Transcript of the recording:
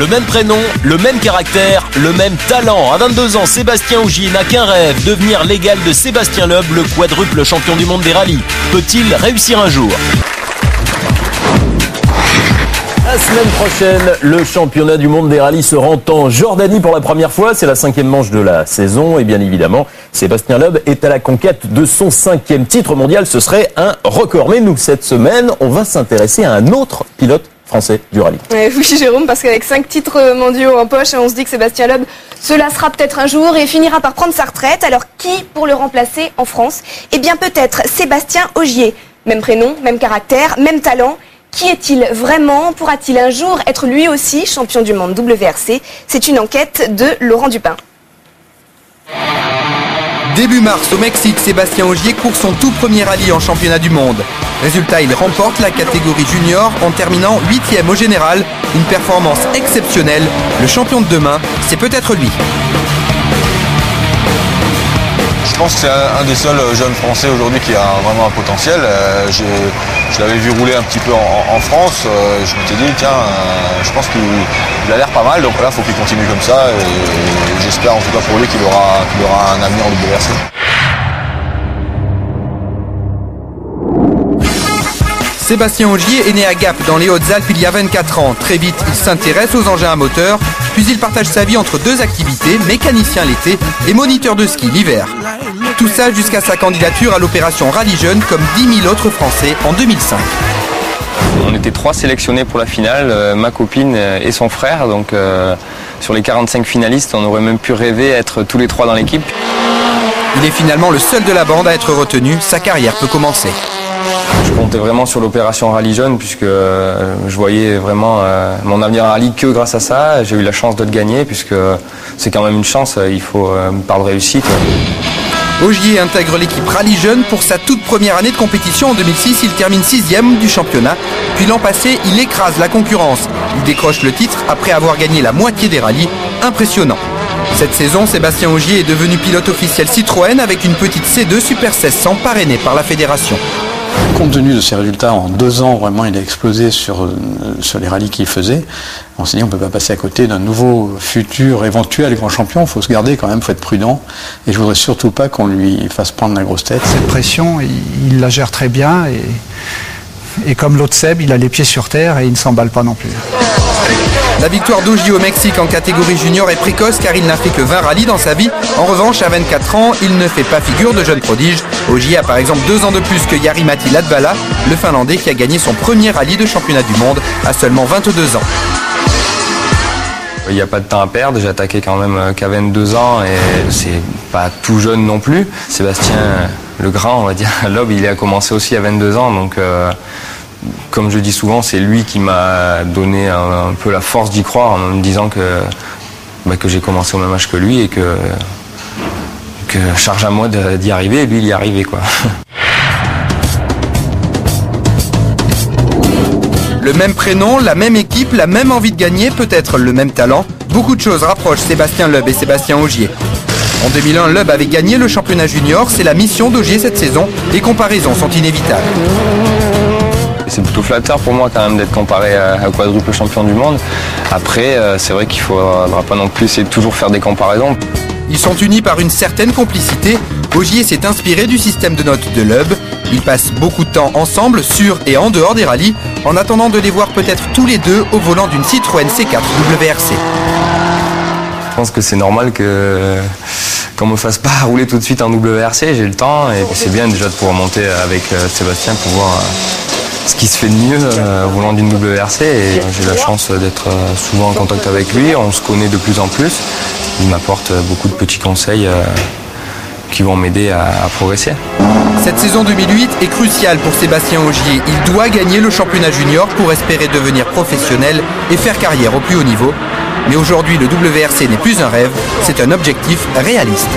Le même prénom, le même caractère, le même talent. À 22 ans, Sébastien Ogier n'a qu'un rêve, devenir l'égal de Sébastien Loeb, le quadruple champion du monde des rallyes. Peut-il réussir un jour ? La semaine prochaine, le championnat du monde des rallyes se rend en Jordanie pour la première fois. C'est la 5e manche de la saison et bien évidemment, Sébastien Loeb est à la conquête de son 5e titre mondial. Ce serait un record. Mais nous, cette semaine, on va s'intéresser à un autre pilote français du rallye. Oui, Jérôme, parce qu'avec 5 titres mondiaux en poche, on se dit que Sébastien Loeb se lassera peut-être un jour et finira par prendre sa retraite. Alors qui pour le remplacer en France ? Eh bien peut-être Sébastien Ogier. Même prénom, même caractère, même talent. Qui est-il vraiment ? Pourra-t-il un jour être lui aussi champion du monde WRC ? C'est une enquête de Laurent Dupin. Début mars au Mexique, Sébastien Ogier court son tout premier rallye en championnat du monde. Résultat, il remporte la catégorie junior en terminant 8e au général. Une performance exceptionnelle. Le champion de demain, c'est peut-être lui. Je pense que c'est un des seuls jeunes Français aujourd'hui qui a vraiment un potentiel. Je l'avais vu rouler un petit peu en France. Je m'étais dit, tiens, je pense qu'il a l'air pas mal. Donc là, il faut qu'il continue comme ça. Et j'espère en tout cas pour lui qu'il aura un avenir en WRC. Sébastien Ogier est né à Gap, dans les Hautes-Alpes, il y a 24 ans. Très vite, il s'intéresse aux engins à moteur, puis il partage sa vie entre deux activités, mécanicien l'été et moniteur de ski l'hiver. Tout ça jusqu'à sa candidature à l'opération Rallye Jeunes, comme 10 000 autres Français en 2005. On était 3 sélectionnés pour la finale, ma copine et son frère. Donc sur les 45 finalistes, on aurait même pu rêver être tous les 3 dans l'équipe. Il est finalement le seul de la bande à être retenu, sa carrière peut commencer. Je comptais vraiment sur l'opération Rallye Jeunes puisque je voyais vraiment mon avenir en rallye que grâce à ça. J'ai eu la chance de le gagner puisque c'est quand même une chance, il faut parler de réussite. Ogier intègre l'équipe Rallye Jeunes pour sa toute première année de compétition. En 2006, il termine 6e du championnat. Puis l'an passé, il écrase la concurrence. Il décroche le titre après avoir gagné la moitié des rallyes. Impressionnant. Cette saison, Sébastien Ogier est devenu pilote officiel Citroën avec une petite C2 Super 1600 parrainée par la fédération. Compte tenu de ses résultats, en 2 ans, vraiment, il a explosé sur les rallyes qu'il faisait. On s'est dit, on ne peut pas passer à côté d'un nouveau futur éventuel grand champion. Il faut se garder quand même, il faut être prudent. Et je ne voudrais surtout pas qu'on lui fasse prendre la grosse tête. Cette pression, il la gère très bien. Et comme l'autre Seb, il a les pieds sur terre et il ne s'emballe pas non plus. La victoire d'Ogier au Mexique en catégorie junior est précoce car il n'a fait que 20 rallyes dans sa vie. En revanche, à 24 ans, il ne fait pas figure de jeune prodige. Ogier a par exemple 2 ans de plus que Jari-Matti Latvala, le Finlandais qui a gagné son premier rallye de championnat du monde à seulement 22 ans. Il n'y a pas de temps à perdre, j'ai attaqué quand même qu'à 22 ans et c'est pas tout jeune non plus. Sébastien, le grand, on va dire, Loeb, il a commencé aussi à 22 ans, donc comme je dis souvent, c'est lui qui m'a donné un peu la force d'y croire en me disant que j'ai commencé au même âge que lui et que charge à moi d'y arriver et lui il y est arrivé quoi. Le même prénom, la même équipe, la même envie de gagner, peut-être le même talent. Beaucoup de choses rapprochent Sébastien Loeb et Sébastien Ogier. En 2001, Loeb avait gagné le championnat junior, c'est la mission d'Ogier cette saison. Les comparaisons sont inévitables. C'est plutôt flatteur pour moi quand même d'être comparé à quadruple champion du monde. Après, c'est vrai qu'il ne faudra pas non plus essayer de toujours faire des comparaisons. Ils sont unis par une certaine complicité. Ogier s'est inspiré du système de notes de Loeb. Ils passent beaucoup de temps ensemble, sur et en dehors des rallyes, en attendant de les voir peut-être tous les deux au volant d'une Citroën C4 WRC. Je pense que c'est normal qu'on ne me fasse pas rouler tout de suite en WRC, j'ai le temps et c'est bien déjà de pouvoir monter avec Sébastien pour voir ce qui se fait de mieux au volant d'une WRC et j'ai la chance d'être souvent en contact avec lui, on se connaît de plus en plus, il m'apporte beaucoup de petits conseils qui vont m'aider à progresser. Cette saison 2008 est cruciale pour Sébastien Ogier, il doit gagner le championnat junior pour espérer devenir professionnel et faire carrière au plus haut niveau. Mais aujourd'hui le WRC n'est plus un rêve, c'est un objectif réaliste.